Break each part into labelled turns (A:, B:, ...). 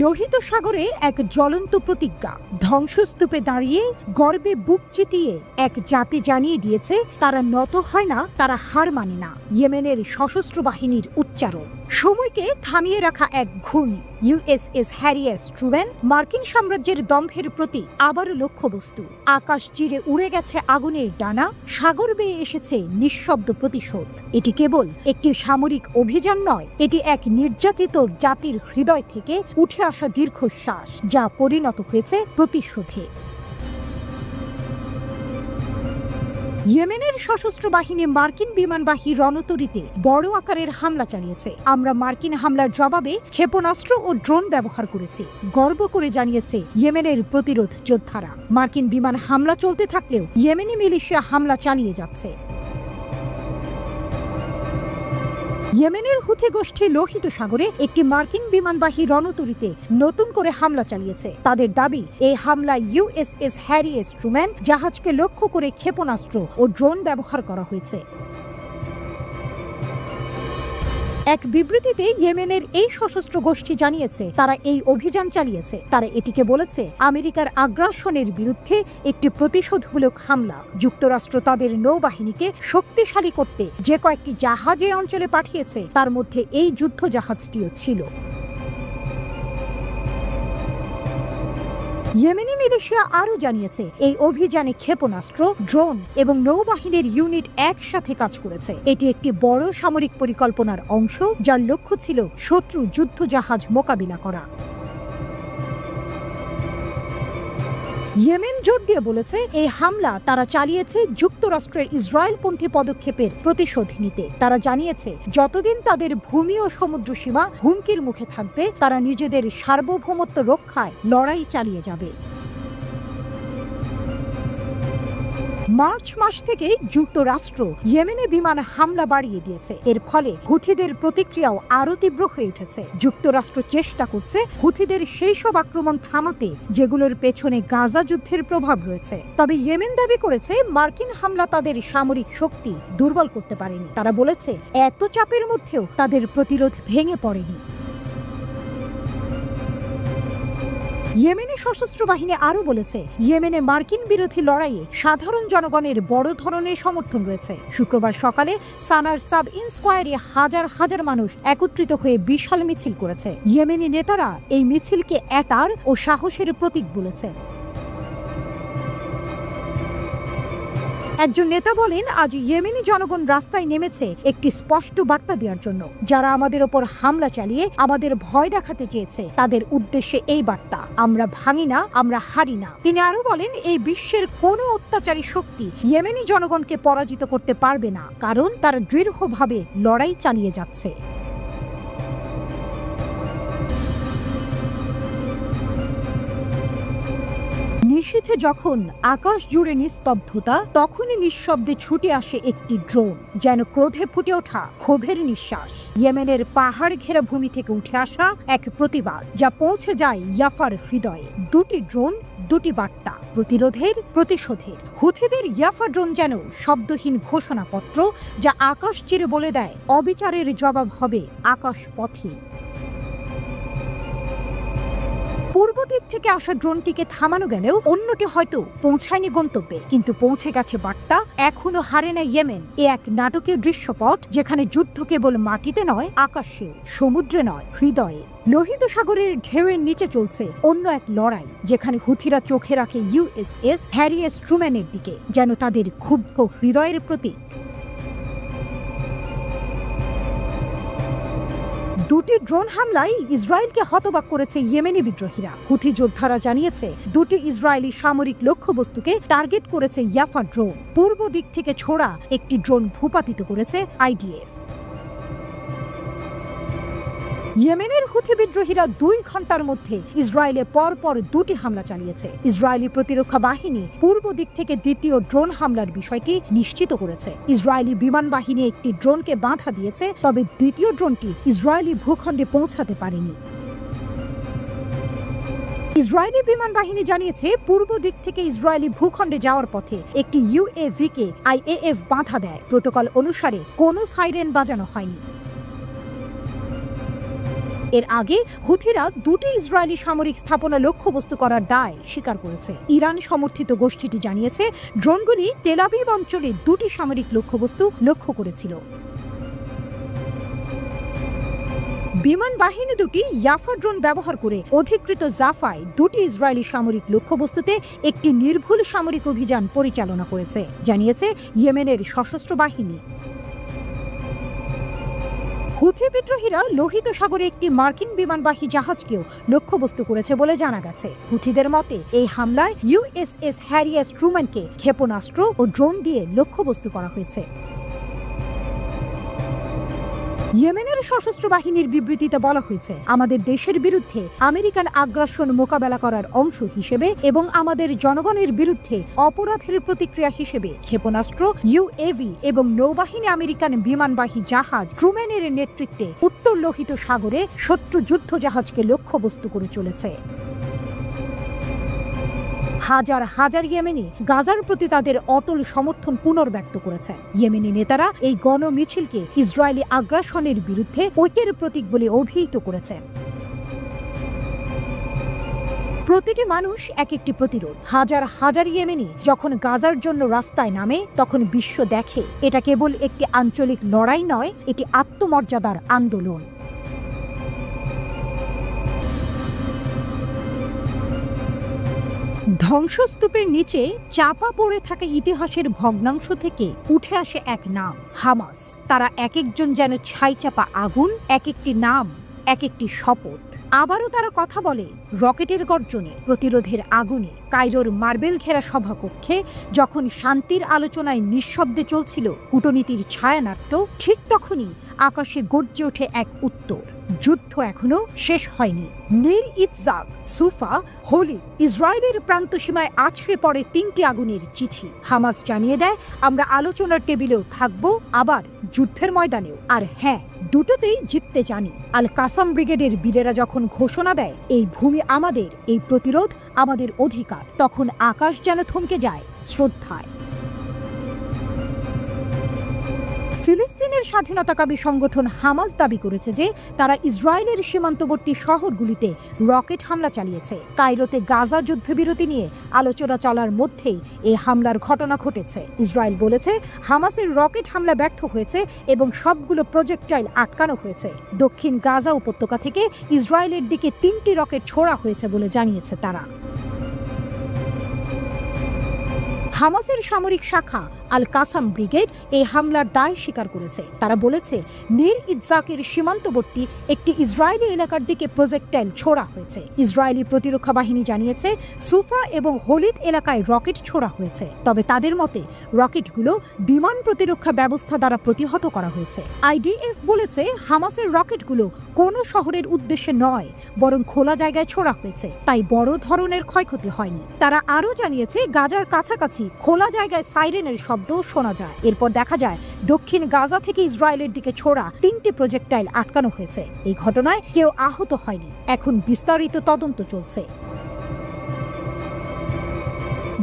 A: লোহিত সাগরে এক জ্বলন্ত প্রতিজ্ঞা, ধ্বংসস্তূপে দাঁড়িয়ে গর্বে বুক চিতিয়ে এক জাতি জানিয়ে দিয়েছে তারা নত হয় না, তারা হার মানে না। ইয়েমেনের সশস্ত্র বাহিনীর উচ্চারণ, সময়কে থামিয়ে রাখা এক ঘূর্ণি। ইউএসএস হ্যারি এস ট্রুম্যান মার্কিন সাম্রাজ্যের দম্ভের প্রতি আবারও লক্ষ্যবস্তু। আকাশ চিরে উড়ে গেছে আগুনের ডানা, সাগর বেয়ে এসেছে নিঃশব্দ প্রতিশোধ। এটি কেবল একটি সামরিক অভিযান নয়, এটি এক নির্যাতিত জাতির হৃদয় থেকে উঠে আসা দীর্ঘশ্বাস, যা পরিণত হয়েছে প্রতিশোধে। ইয়েমেনের সশস্ত্র বাহিনী মার্কিন বিমানবাহী রণতরীতে বড় আকারের হামলা চালিয়েছে। আমরা মার্কিন হামলার জবাবে ক্ষেপণাস্ত্র ও ড্রোন ব্যবহার করেছি, গর্ব করে জানিয়েছে ইয়েমেনের প্রতিরোধ যোদ্ধারা। মার্কিন বিমান হামলা চলতে থাকলেও ইয়েমেনি মিলিশিয়া হামলা চালিয়ে যাচ্ছে। ইয়েমেনের হুথি গোষ্ঠী লোহিত সাগরে একটি মার্কিন বিমানবাহী রণতরীতে নতুন করে হামলা চালিয়েছে। তাদের দাবি, এই হামলায় ইউএসএস হ্যারি এস ট্রুম্যান জাহাজকে লক্ষ্য করে ক্ষেপণাস্ত্র ও ড্রোন ব্যবহার করা হয়েছে। এক বিবৃতিতে ইয়েমেনের এই সশস্ত্র গোষ্ঠী জানিয়েছে তারা এই অভিযান চালিয়েছে। তারা এটিকে বলেছে আমেরিকার আগ্রাসনের বিরুদ্ধে একটি প্রতিশোধমূলক হামলা। যুক্তরাষ্ট্র তাদের নৌবাহিনীকে শক্তিশালী করতে যে কয়েকটি জাহাজ এই অঞ্চলে পাঠিয়েছে, তার মধ্যে এই যুদ্ধ জাহাজটিও ছিল। ইয়েমেনি মিলিশিয়া আরও জানিয়েছে এই অভিযানে ক্ষেপণাস্ত্র, ড্রোন এবং নৌবাহিনীর ইউনিট একসাথে কাজ করেছে। এটি একটি বড় সামরিক পরিকল্পনার অংশ, যার লক্ষ্য ছিল শত্রু যুদ্ধ জাহাজ মোকাবিলা করা। ইয়েমেন জোর দিয়ে বলেছে এই হামলা তারা চালিয়েছে যুক্তরাষ্ট্রের ইসরায়েলপন্থী পদক্ষেপের প্রতিশোধ নিতে। তারা জানিয়েছে যতদিন তাদের ভূমি ও সমুদ্র সীমা হুমকির মুখে থাকবে, তারা নিজেদের সার্বভৌমত্ব রক্ষায় লড়াই চালিয়ে যাবে। মার্চ মাস থেকে যুক্তরাষ্ট্র ইয়েমেনে বিমান হামলা বাড়িয়ে দিয়েছে। এর ফলে হুথিদের প্রতিক্রিয়াও আরও তীব্র হয়ে উঠেছে। যুক্তরাষ্ট্র চেষ্টা করছে হুথিদের সেই সব আক্রমণ থামাতে যেগুলোর পেছনে গাজা যুদ্ধের প্রভাব রয়েছে। তবে ইয়েমেন দাবি করেছে মার্কিন হামলা তাদের সামরিক শক্তি দুর্বল করতে পারেনি। তারা বলেছে এত চাপের মধ্যেও তাদের প্রতিরোধ ভেঙে পড়েনি। ইয়েমেনি সশস্ত্র বাহিনী আরও বলেছে ইয়েমেনে মার্কিন বিরোধী লড়াইয়ে সাধারণ জনগণের বড় ধরনের সমর্থন রয়েছে। শুক্রবার সকালে সানার সাব ইনস্কোয়ারে হাজার হাজার মানুষ একত্রিত হয়ে বিশাল মিছিল করেছে। ইয়েমেনি নেতারা এই মিছিলকে একতার ও সাহসের প্রতীক বলেছে। একজন নেতা বলেন, আজ ইয়েমেনি জনগণ রাস্তায় নেমেছে একটি স্পষ্ট বার্তা দেওয়ার জন্য। যারা আমাদের ওপর হামলা চালিয়ে আমাদের ভয় দেখাতে চেয়েছে, তাদের উদ্দেশ্যে এই বার্তা, আমরা ভাঙি না, আমরা হারি না। তিনি আরো বলেন, এই বিশ্বের কোনো অত্যাচারী শক্তি ইয়েমেনি জনগণকে পরাজিত করতে পারবে না, কারণ তারা দৃঢ়ভাবে লড়াই চালিয়ে যাচ্ছে। নিশীথে যখন আকাশ জুড়ে নিস্তব্ধতা, তখনই নিঃশব্দে ছুটে আসে একটি ড্রোন, যেন ক্রোধে ফুটে ওঠা ক্ষোভের নিঃশ্বাস। ইয়েমেনের পাহাড় ঘেরা ভূমি থেকে উঠে আসা এক প্রতিবাদ, যা পৌঁছে যায় ইয়াফার হৃদয়ে। দুটি ড্রোন, দুটি বার্তা, প্রতিরোধের, প্রতিশোধের। হুথিদের ইয়াফা ড্রোন যেন শব্দহীন ঘোষণাপত্র, যা আকাশ চিরে বলে দেয় অবিচারের জবাব হবে আকাশ পথে। পূর্ব দিক থেকে আসা ড্রোনটিকে থামানো গেলেও অন্যটি হয়তো পৌঁছায়নি গন্তব্যে, কিন্তু পৌঁছে গেছে বার্তা, এখনো হারে না ইয়েমেন। এ এক নাটকীয় দৃশ্যপট, যেখানে যুদ্ধ কেবল মাটিতে নয়, আকাশেও, সমুদ্রে নয়, হৃদয়ে। লোহিত সাগরের ঢেউয়ের নিচে চলছে অন্য এক লড়াই, যেখানে হুথিরা চোখে রাখে ইউএসএস হ্যারি এস ট্রুম্যানের দিকে, যেন তাদের ক্ষুব্ধ হৃদয়ের প্রতীক। দুটি ড্রোন হামলায় ইসরায়েলকে হতবাক করেছে ইয়েমেনি বিদ্রোহীরা। হুথি যোদ্ধারা জানিয়েছে দুটি ইসরায়েলি সামরিক লক্ষ্যবস্তুকে টার্গেট করেছে ইয়াফা ড্রোন। পূর্ব দিক থেকে ছোড়া একটি ড্রোন ভূপাতিত করেছে আইডিএফ। ইয়েমেনের হুথি বিদ্রোহীরা 2 ঘন্টার মধ্যে ইসরায়েলে পরপর দুটি হামলা চালিয়েছে। ইসরায়েলি প্রতিরক্ষা বাহিনী পূর্ব দিক থেকে দ্বিতীয় ড্রোন হামলার বিষয়টি নিশ্চিত করেছে। ইসরায়েলি বিমান বাহিনী একটি ড্রোনকে বাধা দিয়েছে, তবে দ্বিতীয় ড্রোনটি ইসরায়েলি ভূখণ্ডে পৌঁছাতে পারেনি। ইসরায়েলি বিমান বাহিনী জানিয়েছে পূর্ব দিক থেকে ইসরায়েলি ভূখণ্ডে যাওয়ার পথে একটি ইউএভিকে আইএএফ বাধা দেয়। প্রোটোকল অনুসারে কোনো সাইরেন বাজানো হয়নি। এর আগে হুথিরা দুটি ইসরায়েলি সামরিক স্থাপনা লক্ষ্যবস্তু করার দায় স্বীকার করেছে। ইরান সমর্থিত গোষ্ঠীটি জানিয়েছে ড্রোনগুলি তেল আবিব অঞ্চলে দুটি সামরিক লক্ষ্যবস্তু লক্ষ্য করেছিল। বিমান বাহিনী দুটি ইয়াফা ড্রোন ব্যবহার করে অধিকৃত জাফায় দুটি ইসরায়েলি সামরিক লক্ষ্যবস্তুতে একটি নির্ভুল সামরিক অভিযান পরিচালনা করেছে, জানিয়েছে ইয়েমেনের সশস্ত্র বাহিনী। হুথি বিদ্রোহীরা লোহিত সাগরে একটি মার্কিন বিমানবাহী জাহাজকেও লক্ষ্যবস্তু করেছে বলে জানা গেছে। হুথিদের মতে এই হামলায় ইউএসএস হ্যারি এস ট্রুম্যানকে ক্ষেপণাস্ত্র ও ড্রোন দিয়ে লক্ষ্যবস্তু করা হয়েছে। ইয়েমেনের সশস্ত্র বাহিনীর বিবৃতিতে বলা হয়েছে, আমাদের দেশের বিরুদ্ধে আমেরিকান আগ্রাসন মোকাবেলা করার অংশ হিসেবে এবং আমাদের জনগণের বিরুদ্ধে অপরাধের প্রতিক্রিয়া হিসেবে ক্ষেপণাস্ত্র, ইউএভি এবং নৌবাহিনী আমেরিকান বিমানবাহী জাহাজ ট্রুম্যানের নেতৃত্বে উত্তর লোহিত সাগরে শত্রু যুদ্ধ জাহাজকে লক্ষ্যবস্তু করে চলেছে। হাজার হাজার ইয়েমেনি গাজার প্রতি তাদের অটল সমর্থন পুনর্ব্যক্ত করেছে। ইয়েমেনি নেতারা এই গণমিছিলকে ইসরায়েলি আগ্রাসনের বিরুদ্ধে ঐক্যের প্রতীক বলে অভিহিত করেছে। প্রতিটি মানুষ এক একটি প্রতিরোধ। হাজার হাজার ইয়েমেনি যখন গাজার জন্য রাস্তায় নামে তখন বিশ্ব দেখে এটা কেবল একটি আঞ্চলিক লড়াই নয়, এটি আত্মমর্যাদার আন্দোলন। ধ্বংসস্তূপের নিচে চাপা পড়ে থাকা ইতিহাসের ভগ্নাংশ থেকে উঠে আসে এক নাম, হামাস। তারা এক একজন যেন ছাইচাপা আগুন, এক একটি নাম, এক একটি শপথ। আবারও তারা কথা বলে রকেটের গর্জনে, প্রতিরোধের আগুনে। কায়রোর মার্বেল ঘেরা সভাকক্ষে যখন শান্তির আলোচনায় নিঃশব্দে চলছিল কূটনীতির ছায়ানাট্য, ঠিক তখনই আকাশে গর্জে ওঠে এক উত্তর। যুদ্ধ এখনো শেষ হয়নি। নীর ইতজাক, সুফা, হোলি ইসরায়েলের প্রান্তসীমায় আছড়ে পড়ে তিনটি আগুনের চিঠি। হামাস জানিয়ে দেয়, আমরা আলোচনার টেবিলেও থাকবো, আবার যুদ্ধের ময়দানেও। আর হ্যাঁ, দুটোতেই জিততে জানি। আল কাসাম ব্রিগেডের বীরেরা যখন ঘোষণা দেয় এই ভূমি আমাদের, এই প্রতিরোধ আমাদের অধিকার, তখন আকাশ যেন থমকে যায় শ্রদ্ধায়। ফিলিস্তিনের স্বাধীনতাকামী সংগঠন হামাস দাবি করেছে যে তারা ইসরায়েলের সীমান্তবর্তী শহরগুলিতে রকেট হামলা চালিয়েছে। কায়রোতে গাজা যুদ্ধবিরতি নিয়ে আলোচনা চলার মধ্যেই এই হামলার ঘটনা ঘটেছে। ইসরায়েল বলেছে হামাসের রকেট হামলা ব্যর্থ হয়েছে এবং সবগুলো প্রজেক্টাইল আটকানো হয়েছে। দক্ষিণ গাজা উপত্যকা থেকে ইসরায়েলের দিকে 3টি রকেট ছোড়া হয়েছে বলে জানিয়েছে তারা। হামাসের সামরিক শাখা আল কাসাম ব্রিগেড এই হামলার দায় স্বীকার করেছে। তারা বলেছে নীর ইতজাকের সীমান্তবর্তী একটি ইসরায়েলি এলাকার দিকে প্রজেক্টাইল ছোড়া হয়েছে। ইসরায়েলি প্রতিরক্ষা বাহিনী জানিয়েছে সুফা এবং হোলিদ এলাকায় রকেট ছোড়া হয়েছে, তবে তাদের মতে রকেটগুলো বিমান প্রতিরক্ষা ব্যবস্থা দ্বারা প্রতিহত করা হয়েছে। আইডিএফ বলেছে হামাসের রকেটগুলো কোনো শহরের উদ্দেশ্যে নয়, বরং খোলা জায়গায় ছোড়া হয়েছে, তাই বড় ধরনের ক্ষয়ক্ষতি হয়নি। তারা আরও জানিয়েছে গাজার কাছাকাছি খোলা জায়গায় সাইরেনের শব্দ শোনা যায়। এরপর দেখা যায় দক্ষিণ গাজা থেকে ইসরায়েলের দিকে ছোড়া 3টি প্রজেক্টাইল আটকানো হয়েছে। এই ঘটনায় কেউ আহত হয়নি। এখন বিস্তারিত তদন্ত চলছে।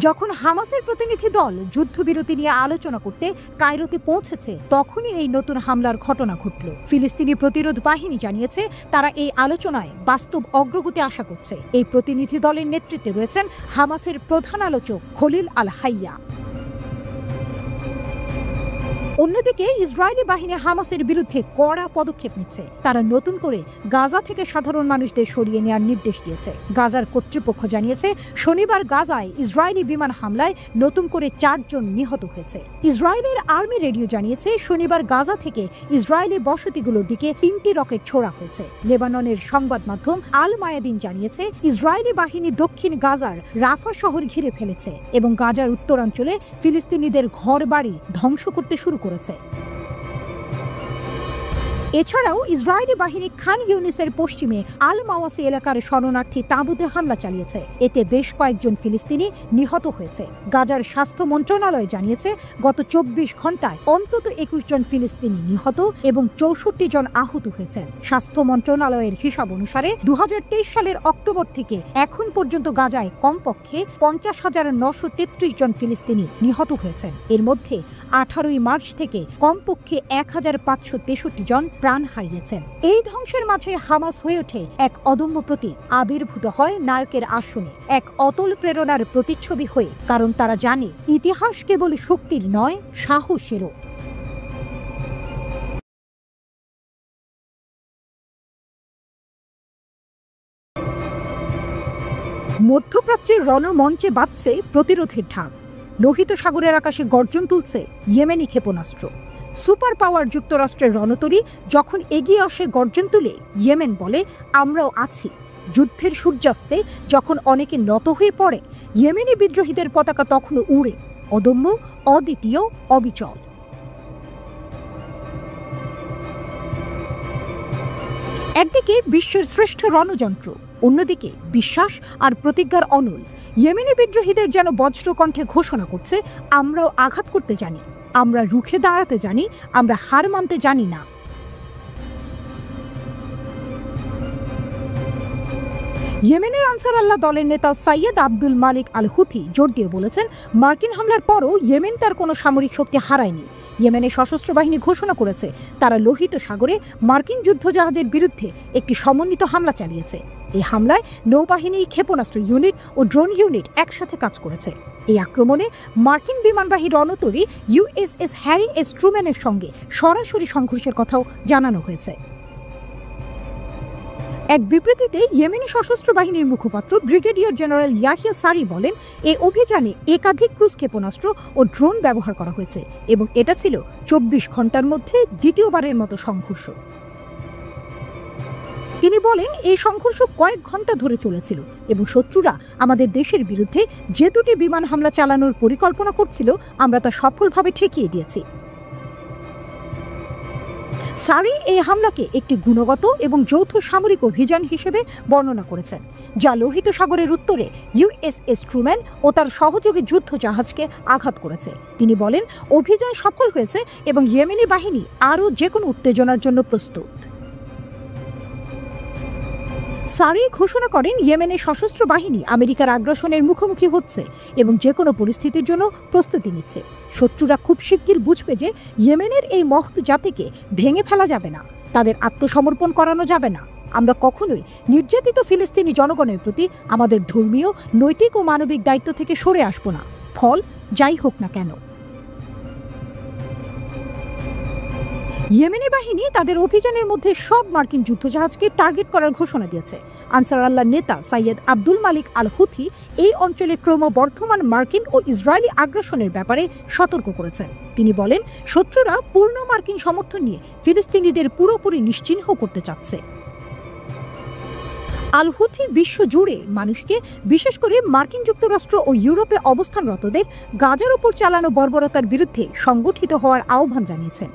A: যখন হামাসের প্রতিনিধি দল যুদ্ধবিরতি নিয়ে আলোচনা করতে কায়রোতে পৌঁছেছে, তখনই এই নতুন হামলার ঘটনা ঘটল। ফিলিস্তিনি প্রতিরোধ বাহিনী জানিয়েছে তারা এই আলোচনায় বাস্তব অগ্রগতি আশা করছে। এই প্রতিনিধি দলের নেতৃত্বে রয়েছেন হামাসের প্রধান আলোচক খলিল আল হাইয়া। অন্যদিকে ইসরায়েলি বাহিনী হামাসের বিরুদ্ধে কড়া পদক্ষেপ নিচ্ছে। তারা নতুন করে গাজা থেকে সাধারণ মানুষদের সরিয়ে নেওয়ার নির্দেশ দিয়েছে। গাজার কর্তৃপক্ষ জানিয়েছে শনিবার গাজায় ইসরায়েলি বিমান হামলায় নতুন করে 4 জন নিহত হয়েছে। ইসরায়েলের আর্মি রেডিও জানিয়েছে শনিবার গাজা থেকে ইসরায়েলি বসতিগুলোর দিকে 3টি রকেট ছোড়া হয়েছে। লেবাননের সংবাদ মাধ্যম আল মায়াদিন জানিয়েছে ইসরায়েলি বাহিনী দক্ষিণ গাজার রাফা শহর ঘিরে ফেলেছে এবং গাজার উত্তরাঞ্চলে ফিলিস্তিনিদের ঘরবাড়ি ধ্বংস করতে শুরু করেছে। এছাড়াও ইসরায়েলি বাহিনী খান ইউনিসের পশ্চিমে আল মাওয়াসি এলাকার শরণার্থী তাঁবুতে হামলা চালিয়েছে। এতে বেশ কয়েকজন ফিলিস্তিনি নিহত হয়েছে। গাজার স্বাস্থ্য মন্ত্রণালয় জানিয়েছে গত 24 ঘন্টায় অন্তত 21 জন ফিলিস্তিনি নিহত এবং 64 জন আহত হয়েছেন। স্বাস্থ্য মন্ত্রণালয়ের হিসাব অনুসারে 2023 সালের অক্টোবর থেকে এখন পর্যন্ত গাজায় কমপক্ষে 50,933 জন ফিলিস্তিনি নিহত হয়েছেন। এর মধ্যে 18 মার্চ থেকে কমপক্ষে 1563 জন প্রাণ হারিয়েছেন। এই ধ্বংসের মাঝে হামাস হয়ে ওঠে এক অদম্য প্রতীক, আবির্ভূত হয় নায়কের আসনে এক অতল প্রেরণার প্রতিচ্ছবি হয়ে, কারণ তারা জানে ইতিহাস কেবল শক্তির নয়, সাহসেরও। মধ্যপ্রাচ্যের রণমঞ্চে বাজছে প্রতিরোধের ঢাক। লোহিত সাগরের আকাশে গর্জন তুলছে ইয়েমেনি ক্ষেপণাস্ত্র। সুপার পাওয়ার যুক্তরাষ্ট্রের রণতরী যখন এগিয়ে আসে গর্জন তুলে, ইয়েমেন বলে আমরাও আছি। যুদ্ধের সূর্যাস্তে যখন অনেকে নত হয়ে পড়ে, ইয়েমেনি বিদ্রোহীদের পতাকা তখনও উড়ে, অদম্য, অদ্বিতীয়, অবিচল। একদিকে বিশ্বের শ্রেষ্ঠ রণযন্ত্র, অন্যদিকে বিশ্বাস আর প্রতিজ্ঞার অনল। ইয়েমেনি বিদ্রোহীদের যেন বজ্রকণ্ঠে ঘোষণা করছে, আমরাও আঘাত করতে জানি, আমরা রুখে দাঁড়াতে জানি, আমরা হার মানতে জানি না। ইয়েমেনের আনসার আল্লাহ দলের নেতা সৈয়দ আব্দুল মালিক আল হুথি জোর দিয়ে বলেছেন, মার্কিন হামলার পরও ইয়েমেন তার কোনো সামরিক শক্তি হারায়নি। ইয়েমেনের সশস্ত্র বাহিনী ঘোষণা করেছে তারা লোহিত সাগরে মার্কিন যুদ্ধজাহাজের বিরুদ্ধে একটি সমন্বিত হামলা চালিয়েছে। এই হামলায় নৌবাহিনী, ক্ষেপণাস্ত্র ইউনিট ও ড্রোন ইউনিট একসাথে কাজ করেছে। এই আক্রমণে মার্কিন বিমানবাহী রণতরী ইউএসএস হ্যারি এস ট্রুম্যানের সঙ্গে সরাসরি সংঘর্ষের কথাও জানানো হয়েছে। এক বিবৃতিতে ইয়েমেনি সশস্ত্র বাহিনীর মুখপাত্র ব্রিগেডিয়ার জেনারেল ইয়াহিয়া সারি বলেন, এই অভিযানে একাধিক ক্রুজ ক্ষেপণাস্ত্র ও ড্রোন ব্যবহার করা হয়েছে এবং এটা ছিল 24 ঘন্টার মধ্যে দ্বিতীয়বারের মতো সংঘর্ষ। তিনি বলেন, এই সংঘর্ষ কয়েক ঘন্টা ধরে চলেছিল এবং শত্রুরা আমাদের দেশের বিরুদ্ধে যে দুটি বিমান হামলা চালানোর পরিকল্পনা করছিল, আমরা তা সফলভাবে ঠেকিয়ে দিয়েছি। সারি এই হামলাকে একটি গুণগত এবং যৌথ সামরিক অভিযান হিসেবে বর্ণনা করেছেন, যা লোহিত সাগরের উত্তরে ইউএসএস ট্রুম্যান ও তার সহযোগী যুদ্ধ জাহাজকে আঘাত করেছে। তিনি বলেন, অভিযান সফল হয়েছে এবং ইয়েমেনি বাহিনী আরও যে কোনো উত্তেজনার জন্য প্রস্তুত। সারি ঘোষণা করেন, ইয়েমেনের সশস্ত্র বাহিনী আমেরিকার আগ্রাসনের মুখোমুখি হচ্ছে এবং যে কোনো পরিস্থিতির জন্য প্রস্তুতি নিচ্ছে। শত্রুরা খুব শিগগির বুঝবে যে ইয়েমেনের এই মহৎ জাতিকে ভেঙে ফেলা যাবে না, তাদের আত্মসমর্পণ করানো যাবে না। আমরা কখনোই নির্যাতিত ফিলিস্তিনি জনগণের প্রতি আমাদের ধর্মীয়, নৈতিক ও মানবিক দায়িত্ব থেকে সরে আসব না, ফল যাই হোক না কেন। ইয়েমেনি বাহিনী তাদের অভিযানের মধ্যে সব মার্কিন যুদ্ধজাহাজকে টার্গেট করার ঘোষণা দিয়েছে। আনসার আল্লাহ নেতা সৈয়দ আব্দুল মালিক আল হুথি এই অঞ্চলে ক্রমবর্ধমান মার্কিন ও ইসরায়েলি আগ্রাসনের ব্যাপারে সতর্ক করেছেন। তিনি বলেন, শত্রুরা পূর্ণ মার্কিন সমর্থন নিয়ে ফিলিস্তিনিদের পুরোপুরি নিশ্চিহ্ন করতে চাচ্ছে। আল হুথি বিশ্ব জুড়ে মানুষকে, বিশেষ করে মার্কিন যুক্তরাষ্ট্র ও ইউরোপে অবস্থানরতদের গাজার উপর চালানো বর্বরতার বিরুদ্ধে সংগঠিত হওয়ার আহ্বান জানিয়েছেন।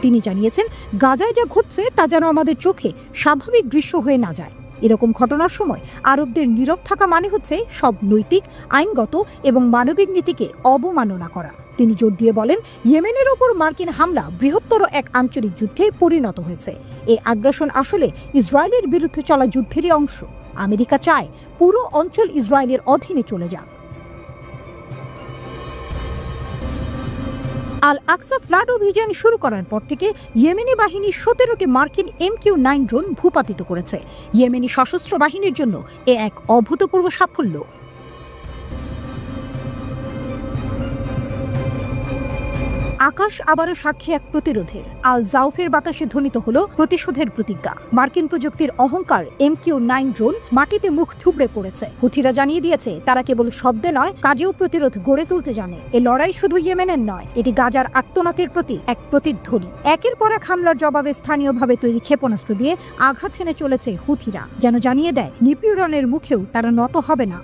A: তিনি জানিয়েছেন, গাজায় যা ঘটছে তা যেন আমাদের চোখে স্বাভাবিক দৃশ্য হয়ে না যায়। এরকম ঘটনার সময় আরবদের নীরব থাকা মানে হচ্ছে সব নৈতিক, আইনগত এবং মানবিক নীতিকে অবমাননা করা। তিনি জোর দিয়ে বলেন, ইয়েমেনের ওপর মার্কিন হামলা বৃহত্তর এক আঞ্চলিক যুদ্ধে পরিণত হয়েছে। এই আগ্রাসন আসলে ইসরায়েলের বিরুদ্ধে চলা যুদ্ধেরই অংশ। আমেরিকা চায় পুরো অঞ্চল ইসরায়েলের অধীনে চলে যাক। আল আকসা ফ্লাড অভিযান শুরু করার পর থেকে ইয়েমেনি বাহিনী 17টি মার্কিন MQ-9 ড্রোন ভূপাতিত করেছে। ইয়েমেনি সশস্ত্র বাহিনীর জন্য এ এক অভূতপূর্ব সাফল্য। আকাশ আবারও সাক্ষী এক প্রতিরোধের। আল জাউফের বাতাসে ধ্বনিত হলো প্রতিশোধের প্রতিজ্ঞা। মার্কিন প্রযুক্তির অহংকার MQ-9 ড্রোন মাটিতে মুখ থুবড়ে পড়েছে। হুথিরা জানিয়ে দিয়েছে তারা কেবল শব্দে নয়, কাজেও প্রতিরোধ গড়ে তুলতে জানে। এ লড়াই শুধু ইয়েমেনের নয়, এটি গাজার আর্তনাদের প্রতি এক প্রতিধ্বনি। একের পর এক হামলার জবাবে স্থানীয়ভাবে তৈরি ক্ষেপণাস্ত্র দিয়ে আঘাত হেনে চলেছে হুথিরা, যেন জানিয়ে দেয় নিপীড়নের মুখেও তারা নত হবে না।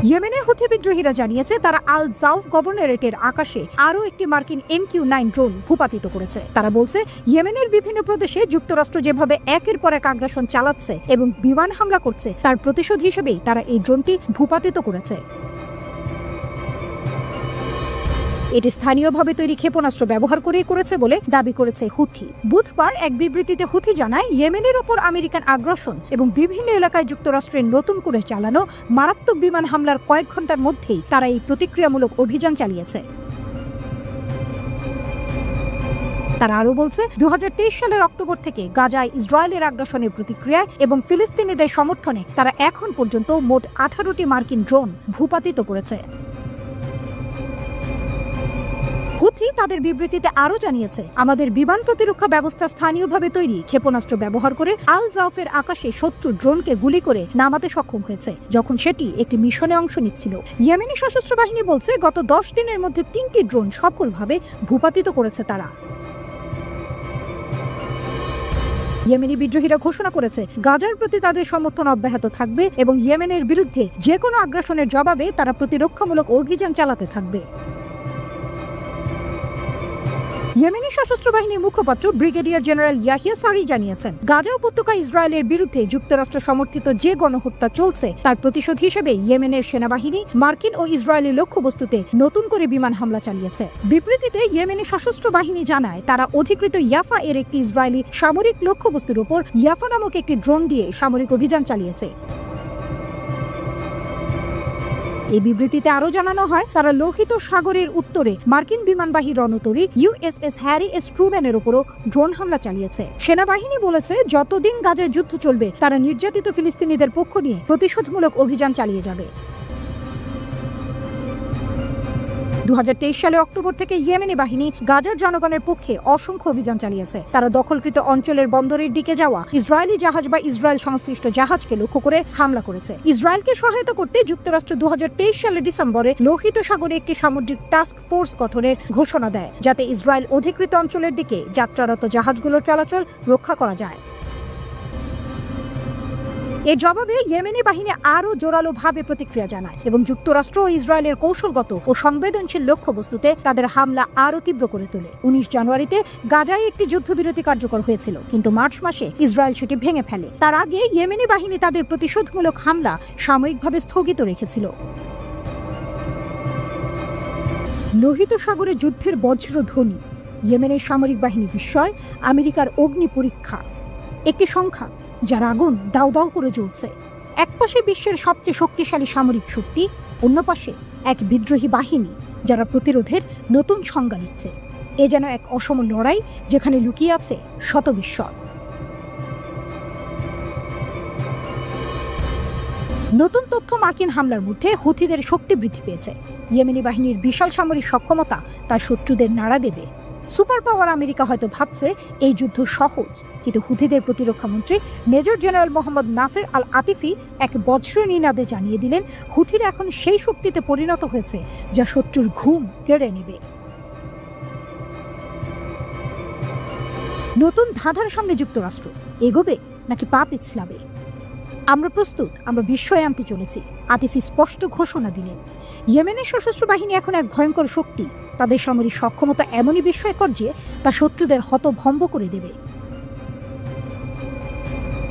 A: ইয়েমেনের হুথি বিদ্রোহীরা জানিয়েছে তারা আল জাউফ গভর্নরেটের আকাশে আরও একটি মার্কিন MQ-9 ড্রোন ভূপাতিত করেছে। তারা বলছে, ইয়েমেনের বিভিন্ন প্রদেশে যুক্তরাষ্ট্র যেভাবে একের পর এক আগ্রাসন চালাচ্ছে এবং বিমান হামলা করছে, তার প্রতিশোধ হিসেবেই তারা এই ড্রোনটি ভূপাতিত করেছে। এটি স্থানীয়ভাবে তৈরি ক্ষেপণাস্ত্র ব্যবহার করেছে বলে দাবি করেছে হুথি। বুধবার এক বিবৃতিতে হুথি জানায়, ইয়েমেনের ওপর আমেরিকান আগ্রাসন এবং বিভিন্ন এলাকায় যুক্তরাষ্ট্রের নতুন করে চালানো মারাত্মক বিমান হামলার কয়েক ঘন্টার মধ্যেই তারা এই প্রতিক্রিয়ামূলক অভিযান চালিয়েছে। তারা আরও বলছে, 2023 সালের অক্টোবর থেকে গাজায় ইসরায়েলের আগ্রাসনের প্রতিক্রিয়ায় এবং ফিলিস্তিনিদের সমর্থনে তারা এখন পর্যন্ত মোট 18টি মার্কিন ড্রোন ভূপাতিত করেছে। হুথি তাদের বিবৃতিতে আরও জানিয়েছে, আমাদের বিমান প্রতিরক্ষা ব্যবস্থা স্থানীয়ভাবে তৈরি ক্ষেপণাস্ত্র ব্যবহার করে আল জাউফের আকাশে শত্রু ড্রোনকে গুলি করে নামাতে সক্ষম হয়েছে, যখন সেটি একটি মিশনে অংশ নিচ্ছিল। ইয়েমেনি সশস্ত্র বাহিনী বলছে, গত 10 দিনের মধ্যে 3টি ড্রোন সফলভাবে ভূপাতিত করেছে তারা। ইয়েমেনি বিদ্রোহীরা ঘোষণা করেছে, গাজার প্রতি তাদের সমর্থন অব্যাহত থাকবে এবং ইয়েমেনের বিরুদ্ধে যে কোনো আগ্রাসনের জবাবে তারা প্রতিরক্ষামূলক অভিযান চালাতে থাকবে। ইয়েমেনি সশস্ত্র বাহিনীর মুখপাত্র ব্রিগেডিয়ার জেনারেল ইয়াহিয়া সারি জানিয়েছেন, গাজা উপত্যকা ইসরায়েলের বিরুদ্ধে যুক্তরাষ্ট্র সমর্থিত যে গণহত্যা চলছে তার প্রতিশোধ হিসেবে ইয়েমেনের সেনাবাহিনী মার্কিন ও ইসরায়েলি লক্ষ্যবস্তুতে নতুন করে বিমান হামলা চালিয়েছে। বিবৃতিতে ইয়েমেনি সশস্ত্র বাহিনী জানায়, তারা অধিকৃত ইয়াফা এর একটি ইসরায়েলি সামরিক লক্ষ্যবস্তুর উপর ইয়াফা নামক একটি ড্রোন দিয়ে সামরিক অভিযান চালিয়েছে। এই বিবৃতিতে আরও জানানো হয়, তারা লোহিত সাগরের উত্তরে মার্কিন বিমানবাহী রণতরী USS হ্যারি এস ট্রুম্যানের উপরও ড্রোন হামলা চালিয়েছে। সেনাবাহিনী বলেছে, যতদিন গাজায় যুদ্ধ চলবে তারা নির্যাতিত ফিলিস্তিনিদের পক্ষ নিয়ে প্রতিশোধমূলক অভিযান চালিয়ে যাবে। 2023 সালে অক্টোবর থেকে ইয়েমেনি বাহিনী গাজার জনগণের পক্ষে অসংখ্য অভিযান চালিয়েছে। তারা দখলকৃত অঞ্চলের বন্দরের দিকে যাওয়া ইসরায়েলি জাহাজ বা ইসরায়েল সংশ্লিষ্ট জাহাজকে লক্ষ্য করে হামলা করেছে। ইসরায়েলকে সহায়তা করতে যুক্তরাষ্ট্র 2023 সালের ডিসেম্বরে লোহিত সাগরে একটি সামুদ্রিক টাস্ক ফোর্স গঠনের ঘোষণা দেয়, যাতে ইসরায়েল অধিকৃত অঞ্চলের দিকে যাত্রারত জাহাজগুলোর চলাচল রক্ষা করা যায়। এর জবাবে ইয়েমেনি বাহিনী আরও জোরালোভাবে প্রতিক্রিয়া জানায় এবং যুক্তরাষ্ট্র ও ইসরায়েলের কৌশলগত ও সংবেদনশীল লক্ষ্যবস্তুতে তাদের হামলা আরও তীব্র করে তোলে। 19 জানুয়ারিতে গাজায় একটি যুদ্ধবিরতি কার্যকর হয়েছিল, কিন্তু মার্চ মাসে ইসরায়েল সেটি ভেঙে ফেলে। তার আগে ইয়েমেনি বাহিনী তাদের প্রতিশোধমূলক হামলা সাময়িকভাবে স্থগিত রেখেছিল। লোহিত সাগরে যুদ্ধের বজ্রধ্বনি, ইয়েমেনের সামরিক বাহিনী বিস্ময়, আমেরিকার অগ্নি পরীক্ষা। একটি সংখ্যা যার আগুন দাউ দাউ করে জ্বলছে। এক পাশে বিশ্বের সবচেয়ে শক্তিশালী সামরিক শক্তি, অন্য পাশে এক বিদ্রোহী বাহিনী যারা প্রতিরোধের নতুন সংজ্ঞা নিচ্ছে। এ যেন এক অসম লড়াই, যেখানে লুকিয়ে আছে শত বিস্ময়। নতুন তথ্য মার্কিন হামলার মধ্যে হুথিদের শক্তি বৃদ্ধি পেয়েছে। ইয়েমেনি বাহিনীর বিশাল সামরিক সক্ষমতা তার শত্রুদের নাড়া দেবে। সুপার পাওয়ার আমেরিকা হয়তো ভাবছে এই যুদ্ধ সহজ, কিন্তু হুথিদের প্রতিরক্ষা মন্ত্রী মেজর জেনারেল মোহাম্মদ নাসের আল আতিফি এক বজ্র নিনাদে জানিয়ে দিলেন, হুথিরা এখন সেই শক্তিতে পরিণত হয়েছে যা শত্রুর ঘুম কেড়ে নেবে। নতুন ধাঁধার সামনে যুক্তরাষ্ট্র এগোবে নাকি পা পিছলাবে? আমরা প্রস্তুত, আমরা বিস্ময় আনতে চলেছি, আতিফি স্পষ্ট ঘোষণা দিলেন। ইয়েমেনের সশস্ত্র বাহিনী এখন এক ভয়ঙ্কর শক্তি। তাদের সামরিক সক্ষমতা এমনই বিস্ময়কর যে তা শত্রুদের হতভম্ব করে দেবে।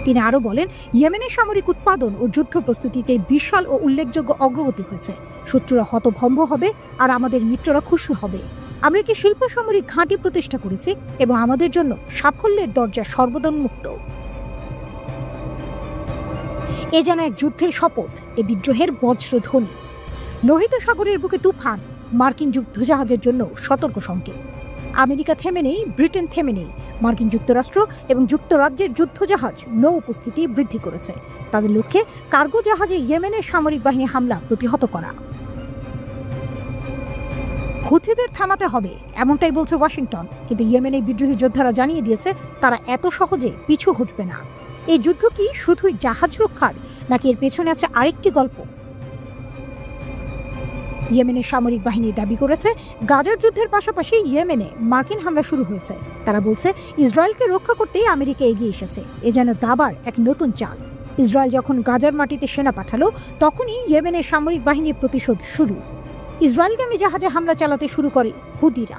A: তিনি আরও বলেন, ইয়েমেনের সামরিক উৎপাদন ও যুদ্ধ প্রস্তুতিতে বিশাল ও উল্লেখযোগ্য অগ্রগতি হয়েছে। শত্রুরা হতভম্ব হবে আর আমাদের মিত্ররা খুশি হবে। আমরা একটি শিল্প সামরিক ঘাঁটি প্রতিষ্ঠা করেছি এবং আমাদের জন্য সাফল্যের দরজা সর্বদোন্মুক্ত। এ যেন এক যুদ্ধের শপথ, এ বিদ্রোহের বজ্রধ্বনি। লোহিত সাগরের বুকে তুফান, মার্কিন যুদ্ধজাহাজের জন্য সতর্ক সংকেত। আমেরিকা থেমে নেই, ব্রিটেন থেমে নেই। মার্কিন যুক্তরাষ্ট্র এবং যুক্তরাজ্যের যুদ্ধজাহাজ নৌ উপস্থিতি বৃদ্ধি করেছে। তাদের লক্ষ্যে কার্গো জাহাজে ইয়েমেনের সামরিক বাহিনী হামলা প্রতিহত করা। হুথিদের থামাতে হবে এমনটাই বলছে ওয়াশিংটন, কিন্তু ইয়েমেনের বিদ্রোহী যোদ্ধারা জানিয়ে দিয়েছে তারা এত সহজে পিছু হটবে না। এই যুদ্ধ কি শুধুই জাহাজ রক্ষার, নাকি এর পেছনে আছে আরেকটি গল্প? ইয়েমেনের সামরিক বাহিনী দাবি করেছে, গাজার যুদ্ধের পাশাপাশি ইয়েমেনে মার্কিন হামলা শুরু হয়েছে। তারা বলছে, ইসরায়েলকে রক্ষা করতেই আমেরিকা এগিয়ে এসেছে। এ যেন দাবার এক নতুন চাল। ইসরায়েল যখন গাজার মাটিতে সেনা পাঠালো, তখনই ইয়েমেনের সামরিক বাহিনীর প্রতিশোধ শুরু। ইসরায়েলগামী জাহাজে হামলা চালাতে শুরু করে হুদিরা।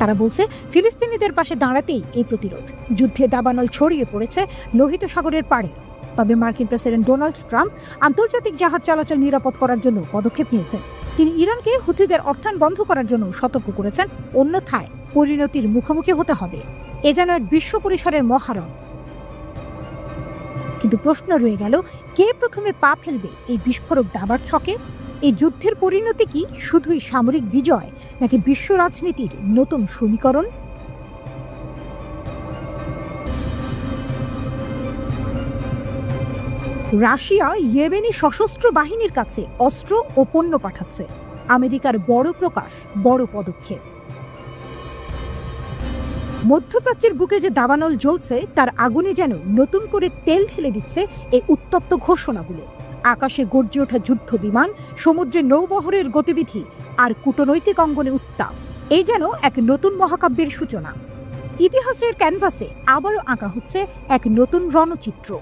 A: তারা বলছে, ফিলিস্তিনিদের পাশে দাঁড়াতেই এই প্রতিরোধ। যুদ্ধে দাবানল ছড়িয়ে পড়েছে লোহিত সাগরের পাড়ে। তবে মার্কিন প্রেসিডেন্ট ডোনাল্ড ট্রাম্প আন্তর্জাতিক জাহাজ চলাচল নিরাপদ করার জন্য পদক্ষেপ নিয়েছেন। তিনি ইরানকে হুথিদের অর্থায়ন বন্ধ করার জন্য সতর্ক করেছেন, অন্যথায় পরিণতির মুখোমুখি হতে হবে। এ যেন এক বিশ্ব পরিসরের মহারণ। কিন্তু প্রশ্ন রয়ে গেল, কে প্রথমে পা ফেলবে এই বিস্ফোরক দাবার ছকে? এই যুদ্ধের পরিণতি কি শুধুই সামরিক বিজয়, নাকি বিশ্ব রাজনীতির নতুন সমীকরণ? রাশিয়া ইয়েমেনি সশস্ত্র বাহিনীর কাছে অস্ত্র ও পণ্য পাঠাচ্ছে। আমেরিকার বড় প্রকাশ, বড় পদক্ষেপ। মধ্যপ্রাচ্যের বুকে যে দাবানল জ্বলছে তার আগুনে যেন নতুন করে তেল ঢেলে দিচ্ছে এই উত্তপ্ত ঘোষণাগুলো। আকাশে গর্জে ওঠা যুদ্ধ বিমান, সমুদ্রে নৌবহরের গতিবিধি আর কূটনৈতিক অঙ্গনে উত্তাপ, এই যেন এক নতুন মহাকাব্যের সূচনা। ইতিহাসের ক্যানভাসে আবারও আঁকা হচ্ছে এক নতুন রণচিত্র।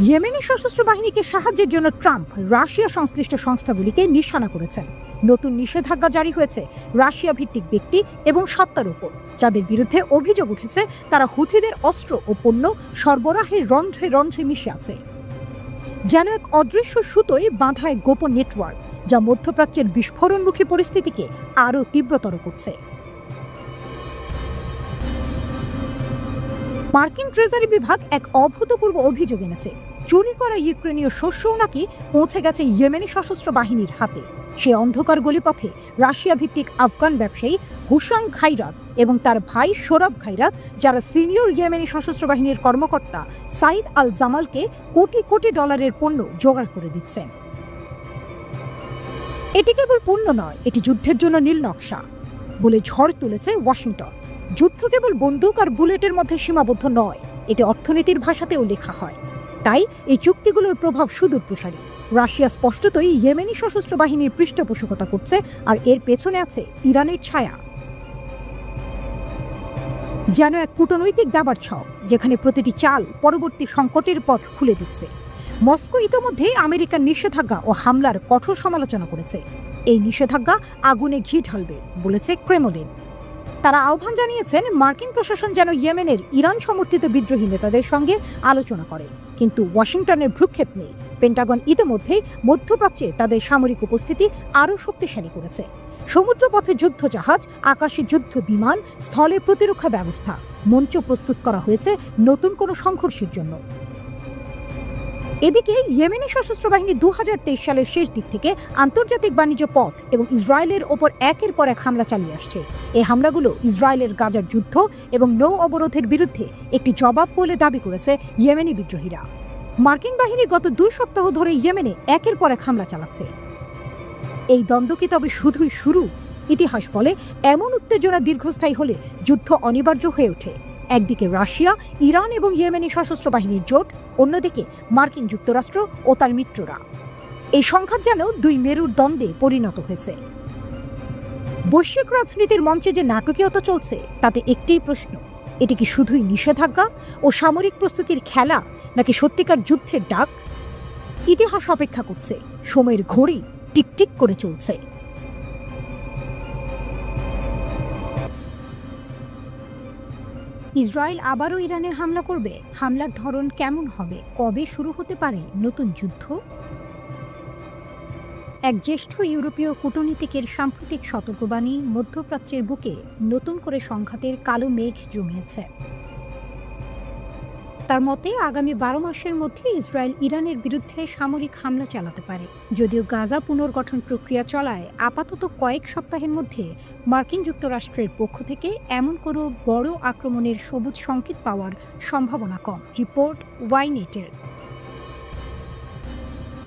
A: ইয়েমেনি সশস্ত্র বাহিনীকে সাহায্যের জন্য ট্রাম্প রাশিয়া সংশ্লিষ্ট সংস্থাগুলিকে নিশানা করেছেন। নতুন নিষেধাজ্ঞা জারি হয়েছে রাশিয়া ভিত্তিক ব্যক্তি এবং সত্তার উপর, যাদের বিরুদ্ধে অভিযোগ উঠেছে তারা হুথিদের অস্ত্র ও পণ্য সরবরাহের রন্ধ্রে রন্ধ্রে মিশে আছে। যেন এক অদৃশ্য সুতোয় বাঁধা এক গোপন নেটওয়ার্ক, যা মধ্যপ্রাচ্যের বিস্ফোরণমুখী পরিস্থিতিকে আরও তীব্রতর করছে। মার্কিন ট্রেজারি বিভাগ এক অভূতপূর্ব অভিযোগ এনেছে, চুরি করা ইউক্রেনীয় শস্যও নাকি পৌঁছে গেছে ইয়েমেনি সশস্ত্র বাহিনীর হাতে। সে অন্ধকার গলিপথে রাশিয়া ভিত্তিক আফগান ব্যবসায়ী হুসাং খাইরাত এবং তার ভাই সোরাব খাইরাত, যারা সিনিয়র ইয়েমেনি সশস্ত্র বাহিনীর কর্মকর্তা সাইদ আল জামালকে কোটি কোটি ডলারের পণ্য জোগাড় করে দিচ্ছেন। এটি কেবল পণ্য নয়, এটি যুদ্ধের জন্য নীল নকশা বলে ঝড় তুলেছে ওয়াশিংটন। যুদ্ধ কেবল বন্দুক আর বুলেটের মধ্যে সীমাবদ্ধ নয়, এটি অর্থনীতির ভাষাতেও লেখা হয়। তাই এই চুক্তিগুলোর প্রভাব সুদূর প্রসারী। রাশিয়া স্পষ্টতই ইয়েমেনি সশস্ত্র বাহিনীর পৃষ্ঠপোষকতা করছে, আর এর পেছনে আছে ইরানের ছায়া। যেন এক কূটনৈতিক দাবার ছক, যেখানে প্রতিটি চাল পরবর্তী সংকটের পথ খুলে দিচ্ছে। মস্কো ইতোমধ্যে আমেরিকার নিষেধাজ্ঞা ও হামলার কঠোর সমালোচনা করেছে। এই নিষেধাজ্ঞা আগুনে ঘি ঢালবে বলেছে ক্রেমলিন। তারা আহ্বান জানিয়েছেন মার্কিন প্রশাসন যেন ইয়েমেনের ইরান সমর্থিত বিদ্রোহী নেতাদের সঙ্গে আলোচনা করে। কিন্তু ওয়াশিংটনের ভ্রুক্ষেপ নেই। পেন্টাগন ইতিমধ্যেই মধ্যপ্রাচ্যে তাদের সামরিক উপস্থিতি আরও শক্তিশালী করেছে। সমুদ্রপথে যুদ্ধ জাহাজ, আকাশে যুদ্ধ বিমান, স্থলে প্রতিরক্ষা ব্যবস্থা, মঞ্চ প্রস্তুত করা হয়েছে নতুন কোনো সংঘর্ষের জন্য। এদিকে ইয়েমেনি সশস্ত্র বাহিনী 2023 সালের শেষ দিক থেকে আন্তর্জাতিক বাণিজ্য পথ এবং ইসরায়েলের ওপর একের পর এক হামলা চালিয়ে আসছে। এই হামলাগুলো ইসরায়েলের গাজার যুদ্ধ এবং নৌ অবরোধের বিরুদ্ধে একটি জবাব বলে দাবি করেছে ইয়েমেনি বিদ্রোহীরা। মার্কিন বাহিনী গত 2 সপ্তাহ ধরে ইয়েমেনে একের পর এক হামলা চালাচ্ছে। এই দ্বন্দ্ব কি তবে শুধুই শুরু? ইতিহাস বলে, এমন উত্তেজনা দীর্ঘস্থায়ী হলে যুদ্ধ অনিবার্য হয়ে ওঠে। একদিকে রাশিয়া, ইরান এবং ইয়েমেনি সশস্ত্র বাহিনীর জোট, অন্যদিকে মার্কিন যুক্তরাষ্ট্র ও তার মিত্ররা। এই সংঘাত যেন দুই মেরুর দ্বন্দ্বে পরিণত হয়েছে। বৈশ্বিক রাজনীতির মঞ্চে যে নাটকীয়তা চলছে তাতে একটাই প্রশ্ন, এটি কি শুধুই নিষেধাজ্ঞা ও সামরিক প্রস্তুতির খেলা, নাকি সত্যিকার যুদ্ধের ডাক? ইতিহাস অপেক্ষা করছে, সময়ের ঘড়ি টিকটিক করে চলছে। ইসরায়েল আবারও ইরানে হামলা করবে? হামলার ধরন কেমন হবে? কবে শুরু হতে পারে নতুন যুদ্ধ? এক জ্যেষ্ঠ ইউরোপীয় কূটনীতিকের সাম্প্রতিক সতর্কবাণী মধ্যপ্রাচ্যের বুকে নতুন করে সংঘাতের কালো মেঘ জমিয়েছে। তার মতে আগামী 12 মাসের মধ্যে ইসরায়েল ইরানের বিরুদ্ধে সামরিক হামলা চালাতে পারে। যদিও গাজা পুনর্গঠন প্রক্রিয়া চলায় আপাতত কয়েক সপ্তাহের মধ্যে মার্কিন যুক্তরাষ্ট্রের পক্ষ থেকে এমন কোনো বড় আক্রমণের সবুজ সংকেত পাওয়ার সম্ভাবনা কম, রিপোর্ট ওয়াইনেটের।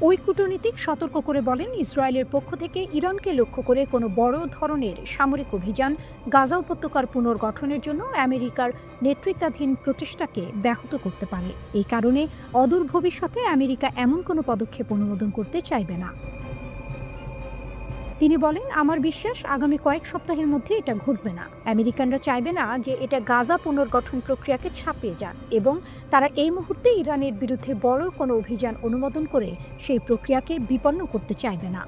A: ওই কূটনীতিক সতর্ক করে বলেন, ইসরায়েলের পক্ষ থেকে ইরানকে লক্ষ্য করে কোনো বড় ধরনের সামরিক অভিযান গাজা উপত্যকার পুনর্গঠনের জন্য আমেরিকার নেতৃত্বাধীন প্রচেষ্টাকে ব্যাহত করতে পারে। এই কারণে অদূর ভবিষ্যতে আমেরিকা এমন কোনো পদক্ষেপ অনুমোদন করতে চাইবে না। তিনি বলেন, আমার বিশ্বাস আগামী কয়েক সপ্তাহের মধ্যে এটা ঘটবে না। আমেরিকানরা চাইবে না যে এটা গাজা পুনর্গঠন প্রক্রিয়াকে ছাপিয়ে যাক, এবং তারা এই মুহূর্তে ইরানের বিরুদ্ধে বড় কোনো অভিযান অনুমোদন করে সেই প্রক্রিয়াকে বিপন্ন করতে চাইবে না।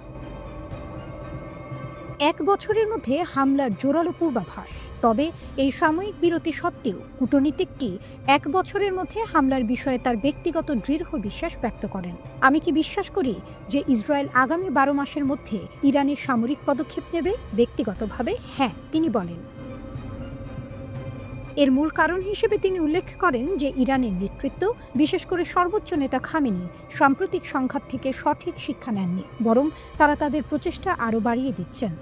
A: এক বছরের মধ্যে হামলার জোরালো পূর্বাভাস। তবে এই সাময়িক বিরতি সত্ত্বেও কূটনীতিকটি এক বছরের মধ্যে হামলার বিষয়ে তার ব্যক্তিগত দৃঢ় বিশ্বাস ব্যক্ত করেন। আমি কি বিশ্বাস করি যে ইসরায়েল আগামী 12 মাসের মধ্যে ইরানের সামরিক পদক্ষেপ নেবে? ব্যক্তিগতভাবে হ্যাঁ, তিনি বলেন। এর মূল কারণ হিসেবে তিনি উল্লেখ করেন যে ইরানের নেতৃত্ব, বিশেষ করে সর্বোচ্চ নেতা খামেনি, সাম্প্রতিক সংঘাত থেকে সঠিক শিক্ষা নেননি, বরং তারা তাদের প্রচেষ্টা আরও বাড়িয়ে দিচ্ছেন।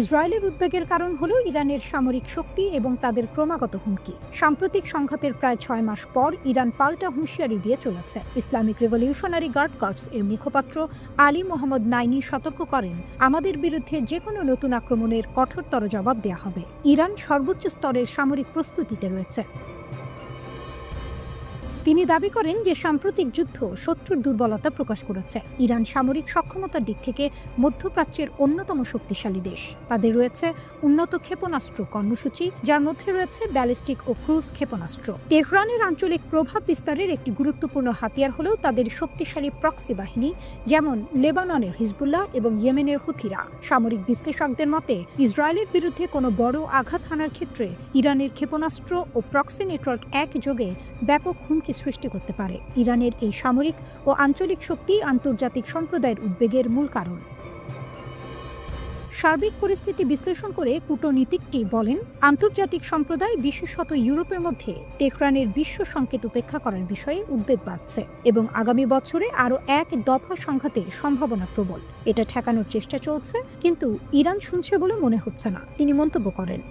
A: ইসরায়েলের উদ্বেগের কারণ হলো ইরানের সামরিক শক্তি এবং তাদের ক্রমাগত হুমকি। সাম্প্রতিক সংঘাতের প্রায় 6 মাস পর ইরান পাল্টা হুঁশিয়ারি দিয়ে চলেছে। ইসলামিক রেভলিউশনারি গার্ড কর্পস এর মুখপাত্র আলী মোহাম্মদ নাইনি সতর্ক করেন, আমাদের বিরুদ্ধে যে কোনো নতুন আক্রমণের কঠোরতর জবাব দেওয়া হবে। ইরান সর্বোচ্চ স্তরের সামরিক প্রস্তুতিতে রয়েছে। তিনি দাবি করেন যে সাম্প্রতিক যুদ্ধ শত্রুর দুর্বলতা প্রকাশ করেছে। ইরান সামরিক সক্ষমতার দিক থেকে মধ্যপ্রাচ্যের অন্যতম শক্তিশালী দেশ। তাদের রয়েছে উন্নত ক্ষেপণাস্ত্র কর্মসূচি, যার মধ্যে রয়েছে ব্যালিস্টিক ও ক্রুজ ক্ষেপণাস্ত্র। তেহরানের আঞ্চলিক প্রভাব বিস্তারের একটি গুরুত্বপূর্ণ হাতিয়ার হলেও তাদের শক্তিশালী প্রক্সি বাহিনী, যেমন লেবাননের হিজবুল্লাহ এবং ইয়েমেনের হুথিরা। সামরিক বিশ্লেষকদের মতে ইসরায়েলের বিরুদ্ধে কোনো বড় আঘাত হানার ক্ষেত্রে ইরানের ক্ষেপণাস্ত্র ও প্রক্সি নেটওয়ার্ক একযোগে ব্যাপক হুমকি সৃষ্টি করতে পারে। ইরানের এই সামরিক ও আঞ্চলিক শক্তি আন্তর্জাতিক সম্প্রদায়ের উদ্বেগের মূল কারণ। সার্বিক পরিস্থিতি বিশ্লেষণ করে কূটনীতিকটি বলেন, আন্তর্জাতিক সম্প্রদায়, বিশেষত ইউরোপের মধ্যে তেহরানের বিশ্ব সংকেত উপেক্ষা করার বিষয়ে উদ্বেগ বাড়ছে এবং আগামী বছরে আরও এক দফা সংঘাতের সম্ভাবনা প্রবল। এটা ঠেকানোর চেষ্টা চলছে, কিন্তু ইরান শুনছে বলে মনে হচ্ছে না, তিনি মন্তব্য করেন।